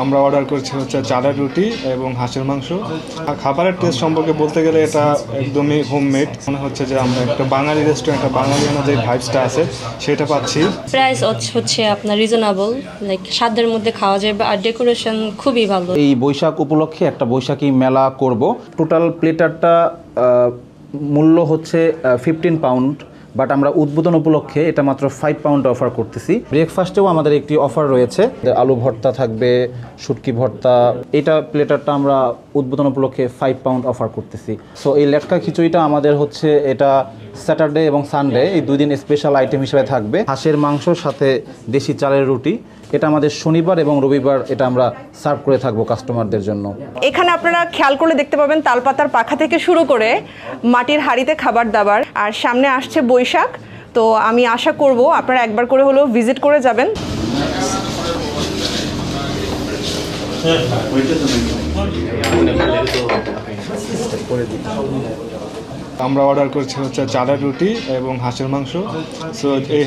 আমরা অর্ডার করছি হচ্ছে চালের রুটি এবং হাঁসের মাংস। খাবারের টেস্ট সম্পর্কে বলতে গেলে এটা একদমই হোমমেড মনে হচ্ছে যে আমরা একটা বাঙালি রেস্টুরেন্ট, বাঙালিয়ানা যে ভাইবসটা আছে সেটা পাচ্ছি। প্রাইস হচ্ছে আপনার রিজনেবল, লাইক সাধ্যের মধ্যে খাওয়া যাবে, আর ডেকোরেশন খুবই ভালো। এই বৈশাখ উপলক্ষে একটা বৈশাখী মেলা করব। টোটাল প্লেটারটা মূল্য হচ্ছে 15 পাউন্ড, বাট আমরা উদ্বোধন উপলক্ষে এটা মাত্র 5 পাউন্ড অফার করতেছি। ব্রেকফাস্টেও আমাদের একটি অফার রয়েছে, আলু ভর্তা থাকবে, শুটকি ভর্তা। এটা প্লেটারটা আমরা উদ্বোধন উপলক্ষে 5 পাউন্ড অফার করতেছি। সো এই লেটকা খিচুড়িটা আমাদের হচ্ছে এটা স্যাটারডে এবং সানডে এই দুই দিন স্পেশাল আইটেম হিসেবে থাকবে। হাঁসের মাংসর সাথে দেশি চালের রুটি, এটা আমাদের শনিবার এবং রবিবার এটা আমরা সার্ভ করে থাকবো কাস্টমারদের জন্য। এখানে আপনারা খেয়াল করলে দেখতে পাবেন তালপাতার পাখা থেকে শুরু করে মাটির হাঁড়িতে খাবার দাবার, আর সামনে আসছে বৈশাখ। তো আমি আশা করব আপনারা একবার করে হলেও ভিজিট করে যাবেন। আমরা অর্ডার করছি হচ্ছে চালের রুটি এবং হাঁসের মাংস। সো এই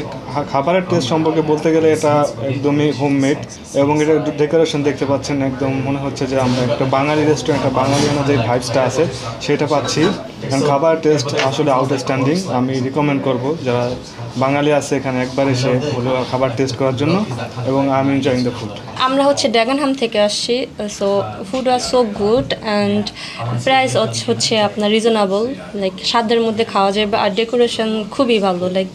খাবারের টেস্ট সম্পর্কে বলতে গেলে এটা একদমই হোমমেড, এবং এটা ডেকোরেশন দেখতে পাচ্ছেন, একদম মনে হচ্ছে যে আমরা একটা বাঙালি রেস্টুরেন্ট, বাঙালিয়ানা যে ভাইবসটা আছে সেটা পাচ্ছি। কারণ খাবারের টেস্ট আসলে আউটস্ট্যান্ডিং। আমি রিকমেন্ড করব যারা বাঙালি আছে এখানে একবার এসে হলো খাবার টেস্ট করার জন্য, এবং I am enjoying the food. আমরা হচ্ছে ড্রাগনহাম থেকে আসছি, so food was so good and price হচ্ছে আপনার রিজনেবল, লাইক সাধ্যের মধ্যে খাওয়া যাবে, আর ডেকোরেশন খুবই ভালো, লাইক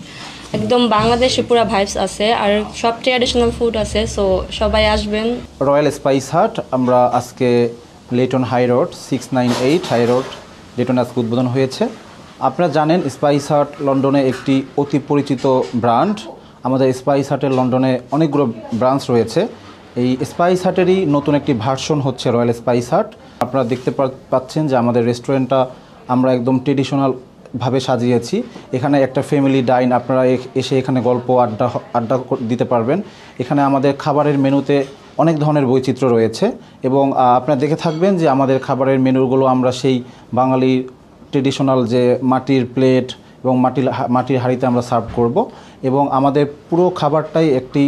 একদম বাংলাদেশে পুরো ভাইবস আছে, আর সব ট্র্যাডিশনাল ফুড আছে। সো সবাই আসবেন। রয়্যাল স্পাইস হাট আমরা আজকে Leyton high road 698 high road Leyton আজকে উদ্বোধন হয়েছে। আপনারা জানেন স্পাইস হাট লন্ডনে একটি অতি পরিচিত ব্র্যান্ড। আমাদের স্পাইস হাটের লন্ডনে অনেকগুলো ব্রাঞ্চ রয়েছে। এই স্পাইস হাটেরই নতুন একটি ভার্সন হচ্ছে রয়্যাল স্পাইস হাট। আপনারা দেখতে পাচ্ছেন যে আমাদের রেস্টুরেন্টটা আমরা একদম ট্রেডিশনালভাবে সাজিয়েছি। এখানে একটা ফ্যামিলি ডাইন, আপনারা এসে এখানে গল্প আড্ডা দিতে পারবেন। এখানে আমাদের খাবারের মেনুতে অনেক ধরনের বৈচিত্র্য রয়েছে, এবং আপনারা দেখে থাকবেন যে আমাদের খাবারের মেনুগুলো আমরা সেই বাঙালি ট্রেডিশনাল যে মাটির প্লেট এবং মাটির হাঁড়িতে আমরা সার্ভ করব, এবং আমাদের পুরো খাবারটাই একটি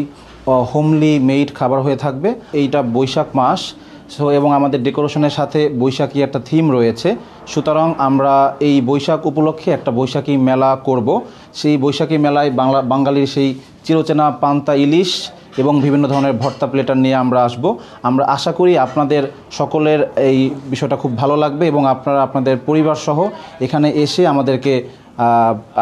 হোমলি মেড খাবার হয়ে থাকবে। এইটা বৈশাখ মাস, এবং আমাদের ডেকোরেশনের সাথে বৈশাখী একটা থিম রয়েছে। সুতরাং আমরা এই বৈশাখ উপলক্ষে একটা বৈশাখী মেলা করব। সেই বৈশাখী মেলায় বাঙালির সেই চিরচেনা পান্তা ইলিশ এবং বিভিন্ন ধরনের ভর্তা প্লেটার নিয়ে আমরা আসব। আমরা আশা করি আপনাদের সকলের এই বিষয়টা খুব ভালো লাগবে, এবং আপনারা আপনাদের পরিবার সহ এখানে এসে আমাদেরকে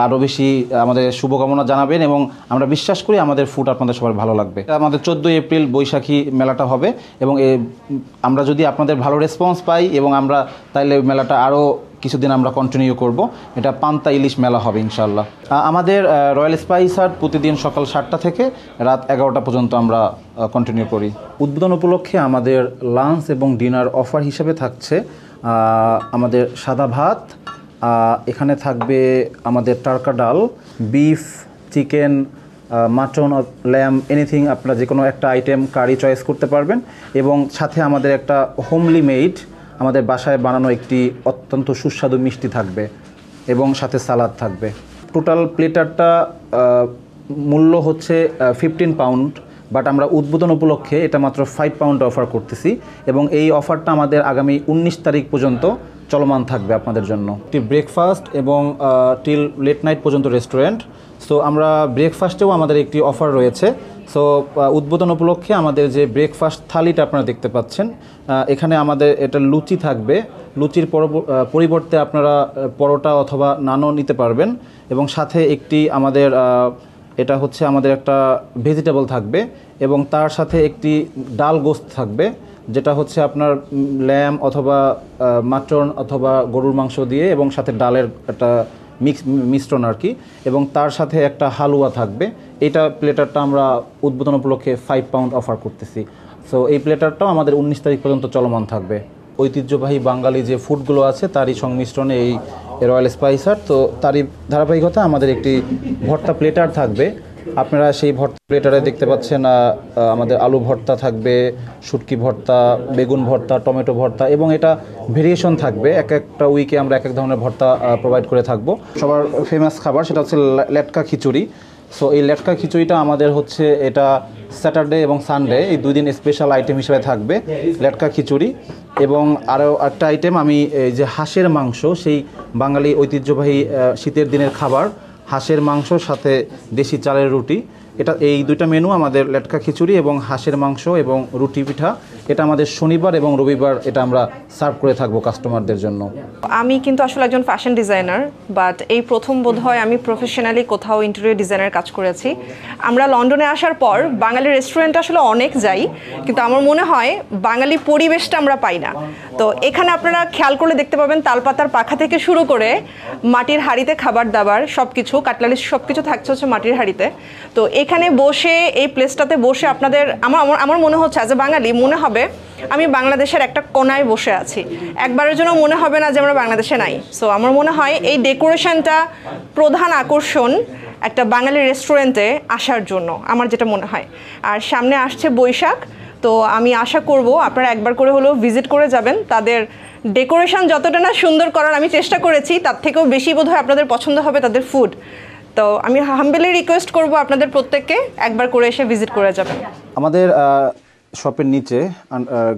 আরও বেশি আমাদের শুভকামনা জানাবেন, এবং আমরা বিশ্বাস করি আমাদের ফুড আপনাদের সবার ভালো লাগবে। আমাদের 14 এপ্রিল বৈশাখী মেলাটা হবে, এবং আমরা যদি আপনাদের ভালো রেসপন্স পাই এবং আমরা তাইলে মেলাটা আরও কিছুদিন আমরা কন্টিনিউ করব। এটা পান্তা ইলিশ মেলা হবে ইনশাল্লাহ। আমাদের রয়্যাল স্পাইস হাট প্রতিদিন সকাল 7টা থেকে রাত 11টা পর্যন্ত আমরা কন্টিনিউ করি। উদ্বোধন উপলক্ষে আমাদের লাঞ্চ এবং ডিনার অফার হিসেবে থাকছে আমাদের সাদা ভাত, এখানে থাকবে আমাদের tarka dal, beef, chicken, mutton, lamb, anything, আপনারা যে কোনো একটা আইটেম কারি চয়েস করতে পারবেন, এবং সাথে আমাদের একটা হোমলি মেড আমাদের বাসায় বানানো একটি অত্যন্ত সুস্বাদু মিষ্টি থাকবে, এবং সাথে সালাদ থাকবে। টোটাল প্লেটারটা মূল্য হচ্ছে 15 পাউন্ড, বাট আমরা উদ্বোধন উপলক্ষে এটা মাত্র 5 পাউন্ড অফার করতেছি, এবং এই অফারটা আমাদের আগামী 19 তারিখ পর্যন্ত চলমান থাকবে আপনাদের জন্য। একটি ব্রেকফাস্ট এবং টিল লেট নাইট পর্যন্ত রেস্টুরেন্ট। সো আমরা ব্রেকফাস্টেও আমাদের একটি অফার রয়েছে। সো উদ্বোধন উপলক্ষে আমাদের যে ব্রেকফাস্ট থালিটা আপনারা দেখতে পাচ্ছেন, এখানে আমাদের এটা লুচি থাকবে। লুচির পরিবর্তে আপনারা পরোটা অথবা নানও নিতে পারবেন, এবং সাথে একটি আমাদের এটা হচ্ছে আমাদের একটা ভেজিটেবল থাকবে, এবং তার সাথে একটি ডাল গোস্ত থাকবে, যেটা হচ্ছে আপনার ল্যাম অথবা মাটন অথবা গরুর মাংস দিয়ে, এবং সাথে ডালের একটা মিশ্রণ আর কি, এবং তার সাথে একটা হালুয়া থাকবে। এইটা প্লেটারটা আমরা উদ্বোধন উপলক্ষে 5 পাউন্ড অফার করতেছি। সো এই প্লেটারটাও আমাদের 19 তারিখ পর্যন্ত চলমান থাকবে। ঐতিহ্যবাহী বাঙালি যে ফুডগুলো আছে তারই সংমিশ্রণে এই রয়্যাল স্পাইস হাট। তো তারই ধারাবাহিকতা আমাদের একটি ভর্তা প্লেটার থাকবে। আপনারা সেই ভর্তা প্লেটারে দেখতে পাচ্ছেন আমাদের আলু ভর্তা থাকবে, শুটকি ভর্তা, বেগুন ভর্তা, টমেটো ভর্তা, এবং এটা ভেরিয়েশন থাকবে। এক একটা উইকে আমরা এক এক ধরনের ভর্তা প্রোভাইড করে থাকবো। সবার ফেমাস খাবার সেটা হচ্ছে লেটকা খিচুড়ি। সো এই লেটকা খিচুড়িটা আমাদের হচ্ছে এটা স্যাটারডে এবং সানডে এই 2 দিন স্পেশাল আইটেম হিসেবে থাকবে লেটকা খিচুড়ি। এবং আরও একটা আইটেম আমি এই যে হাঁসের মাংস, সেই বাঙালি ঐতিহ্যবাহী শীতের দিনের খাবার হাঁসের মাংস সাথে দেশি চালের রুটি, এটা এই 2টা মেনু আমাদের লেটকা খিচুড়ি এবং হাঁসের মাংস এবং রুটি পিঠা, এটা আমাদের শনিবার এবং রবিবার এটা আমরা সার্ভ করে থাকবো কাস্টমারদের জন্য। আমি কিন্তু আসলে একজন ফ্যাশন ডিজাইনার, বাট এই প্রথম বোধহয় আমি প্রফেশনালি কোথাও ইন্টেরিয়র ডিজাইনের কাজ করেছি। আমরা লন্ডনে আসার পর বাঙালি রেস্টুরেন্ট আসলে অনেক যাই, কিন্তু আমার মনে হয় বাঙালি পরিবেশটা আমরা পাই না। তো এখানে আপনারা খেয়াল করলে দেখতে পাবেন তালপাতার পাখা থেকে শুরু করে মাটির হাঁড়িতে খাবার দাবার সব কিছু, কাটলারি সব কিছু থাকছে হচ্ছে মাটির হাঁড়িতে। তো এখানে বসে এই প্লেসটাতে বসে আপনাদের আমার মনে হচ্ছে অ্যাজ এ বাঙালি মনে হবে আমি বাংলাদেশের একটা কোনায় বসে আছি, একবারের জন্য মনে হবে না যে আমরা বাংলাদেশে নাই। সো আমার মনে হয় এই ডেকোরেশনটা প্রধান আকর্ষণ একটা বাঙালি রেস্টুরেন্টে আসার জন্য, আমার যেটা মনে হয়। আর সামনে আসছে বৈশাখ, তো আমি আশা করব আপনারা একবার করে হলেও ভিজিট করে যাবেন। তাদের ডেকোরেশন যতটা না সুন্দর করার আমি চেষ্টা করেছি, তার থেকেও বেশি বোধহয় আপনাদের পছন্দ হবে তাদের ফুড। তো আমি হাম্বলি রিকোয়েস্ট করব আপনাদের প্রত্যেককে একবার করে এসে ভিজিট করে যাবেন। আমাদের শপের নিচে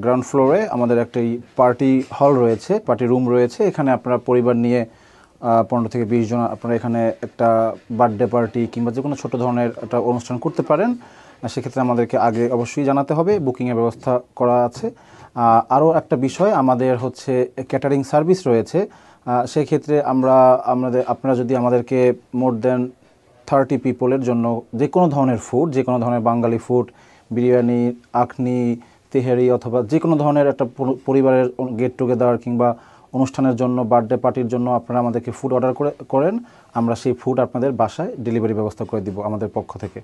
গ্রাউন্ড ফ্লোরে আমাদের একটা পার্টি হল রয়েছে, পার্টি রুম রয়েছে। এখানে আপনারা পরিবার নিয়ে 15 থেকে 20 জন আপনারা এখানে একটা বার্থডে পার্টি কিংবা যে কোনো ছোটো ধরনের একটা অনুষ্ঠান করতে পারেন। সেক্ষেত্রে আমাদেরকে আগে অবশ্যই জানাতে হবে, বুকিংয়ের ব্যবস্থা করা আছে। আরও একটা বিষয়, আমাদের হচ্ছে ক্যাটারিং সার্ভিস রয়েছে। সেক্ষেত্রে আপনারা যদি আমাদেরকে মোর দেন 30 পিপলের জন্য যে কোনো ধরনের ফুড, যে কোনো ধরনের বাঙালি ফুড, বিরিয়ানি, আখনি, তেহারি অথবা যে কোনো ধরনের একটা পরিবারের গেট টুগেদার কিংবা অনুষ্ঠানের জন্য, বার্থডে পার্টির জন্য আপনারা আমাদেরকে ফুড অর্ডার করেন, আমরা সেই ফুড আপনাদের বাসায় ডেলিভারি ব্যবস্থা করে দিব আমাদের পক্ষ থেকে।